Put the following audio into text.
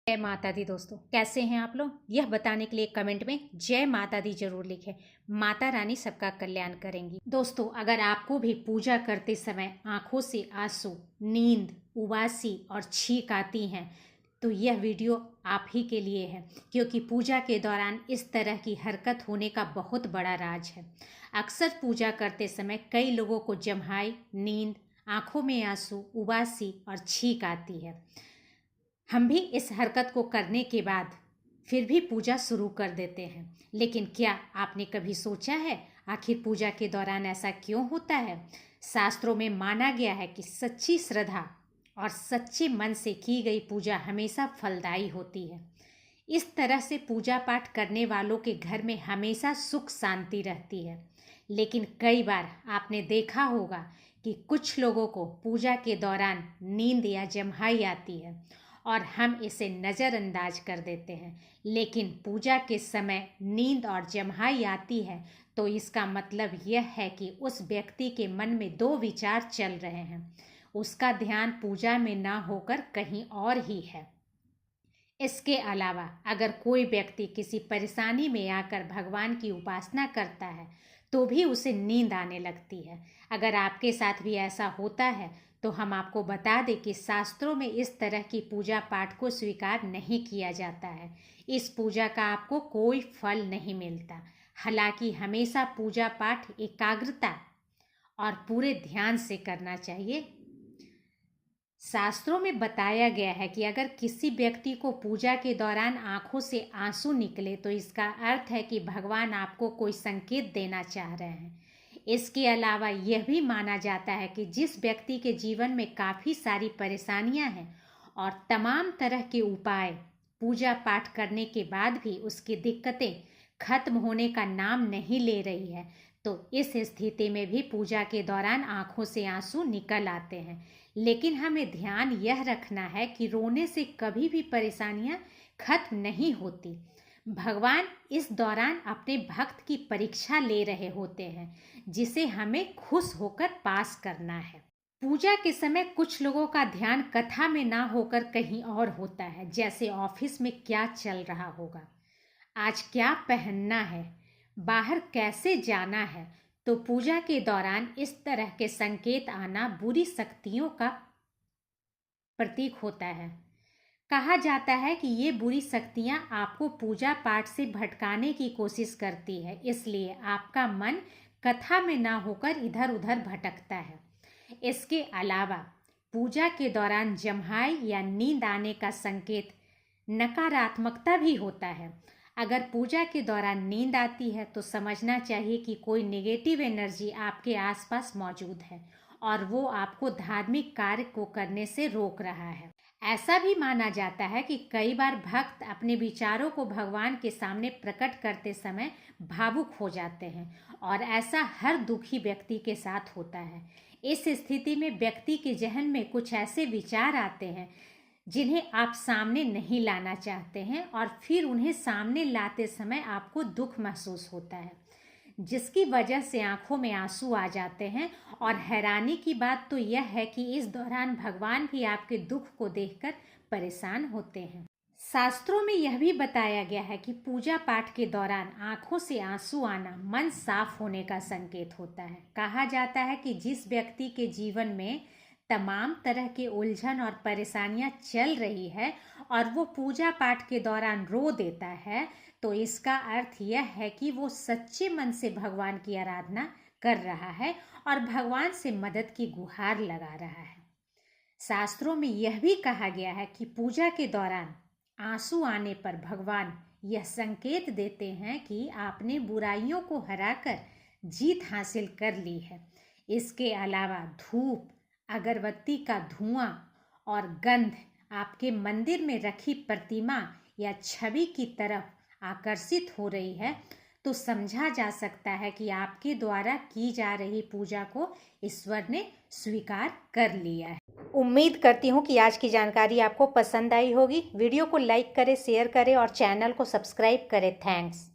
जय माता दी। दोस्तों कैसे हैं आप लोग? यह बताने के लिए कमेंट में जय माता दी जरूर लिखें। माता रानी सबका कल्याण करेंगी। दोस्तों अगर आपको भी पूजा करते समय आंखों से आंसू, नींद, उबासी और छींक आती हैं तो यह वीडियो आप ही के लिए है, क्योंकि पूजा के दौरान इस तरह की हरकत होने का बहुत बड़ा राज है। अक्सर पूजा करते समय कई लोगों को जम्हाई, नींद, आंखों में आंसू, उबासी और छींक आती है। हम भी इस हरकत को करने के बाद फिर भी पूजा शुरू कर देते हैं, लेकिन क्या आपने कभी सोचा है आखिर पूजा के दौरान ऐसा क्यों होता है? शास्त्रों में माना गया है कि सच्ची श्रद्धा और सच्चे मन से की गई पूजा हमेशा फलदायी होती है। इस तरह से पूजा पाठ करने वालों के घर में हमेशा सुख शांति रहती है। लेकिन कई बार आपने देखा होगा कि कुछ लोगों को पूजा के दौरान नींद या जम्हाई आती है और हम इसे नज़रअंदाज कर देते हैं। लेकिन पूजा के समय नींद और जम्हाई आती है तो इसका मतलब यह है कि उस व्यक्ति के मन में दो विचार चल रहे हैं। उसका ध्यान पूजा में ना होकर कहीं और ही है। इसके अलावा अगर कोई व्यक्ति किसी परेशानी में आकर भगवान की उपासना करता है तो भी उसे नींद आने लगती है। अगर आपके साथ भी ऐसा होता है तो हम आपको बता दें कि शास्त्रों में इस तरह की पूजा पाठ को स्वीकार नहीं किया जाता है। इस पूजा का आपको कोई फल नहीं मिलता। हालांकि हमेशा पूजा पाठ एकाग्रता और पूरे ध्यान से करना चाहिए। शास्त्रों में बताया गया है कि अगर किसी व्यक्ति को पूजा के दौरान आंखों से आंसू निकले तो इसका अर्थ है कि भगवान आपको कोई संकेत देना चाह रहे हैं। इसके अलावा यह भी माना जाता है कि जिस व्यक्ति के जीवन में काफ़ी सारी परेशानियां हैं और तमाम तरह के उपाय पूजा पाठ करने के बाद भी उसकी दिक्कतें खत्म होने का नाम नहीं ले रही है, तो इस स्थिति में भी पूजा के दौरान आंखों से आंसू निकल आते हैं। लेकिन हमें ध्यान यह रखना है कि रोने से कभी भी परेशानियां खत्म नहीं होती। भगवान इस दौरान अपने भक्त की परीक्षा ले रहे होते हैं, जिसे हमें खुश होकर पास करना है। पूजा के समय कुछ लोगों का ध्यान कथा में ना होकर कहीं और होता है, जैसे ऑफिस में क्या चल रहा होगा, आज क्या पहनना है, बाहर कैसे जाना है। तो पूजा के दौरान इस तरह के संकेत आना बुरी शक्तियों का प्रतीक होता है। कहा जाता है कि ये बुरी शक्तियां आपको पूजा पाठ से भटकाने की कोशिश करती है, इसलिए आपका मन कथा में ना होकर इधर उधर भटकता है। इसके अलावा पूजा के दौरान जम्हाई या नींद आने का संकेत नकारात्मकता भी होता है। अगर पूजा के दौरान नींद आती है तो समझना चाहिए कि कोई नेगेटिव एनर्जी आपके आसपास मौजूद है और वो आपको धार्मिक कार्य को करने से रोक रहा है। ऐसा भी माना जाता है कि कई बार भक्त अपने विचारों को भगवान के सामने प्रकट करते समय भावुक हो जाते हैं और ऐसा हर दुखी व्यक्ति के साथ होता है। इस स्थिति में व्यक्ति के जहन में कुछ ऐसे विचार आते हैं जिन्हें आप सामने नहीं लाना चाहते हैं और फिर उन्हें सामने लाते समय आपको दुख महसूस होता है, जिसकी वजह से आंखों में आंसू आ जाते हैं। और हैरानी की बात तो यह है कि इस दौरान भगवान भी आपके दुख को देखकर परेशान होते हैं। शास्त्रों में यह भी बताया गया है कि पूजा पाठ के दौरान आंखों से आंसू आना मन साफ होने का संकेत होता है। कहा जाता है कि जिस व्यक्ति के जीवन में तमाम तरह के उलझन और परेशानियां चल रही है और वो पूजा पाठ के दौरान रो देता है, तो इसका अर्थ यह है कि वो सच्चे मन से भगवान की आराधना कर रहा है और भगवान से मदद की गुहार लगा रहा है। शास्त्रों में यह भी कहा गया है कि पूजा के दौरान आंसू आने पर भगवान यह संकेत देते हैं कि आपने बुराइयों को हराकर जीत हासिल कर ली है। इसके अलावा धूप, अगरबत्ती का धुआं और गंध आपके मंदिर में रखी प्रतिमा या छवि की तरफ आकर्षित हो रही है, तो समझा जा सकता है कि आपके द्वारा की जा रही पूजा को ईश्वर ने स्वीकार कर लिया है। उम्मीद करती हूँ कि आज की जानकारी आपको पसंद आई होगी। वीडियो को लाइक करें, शेयर करें और चैनल को सब्सक्राइब करें। थैंक्स।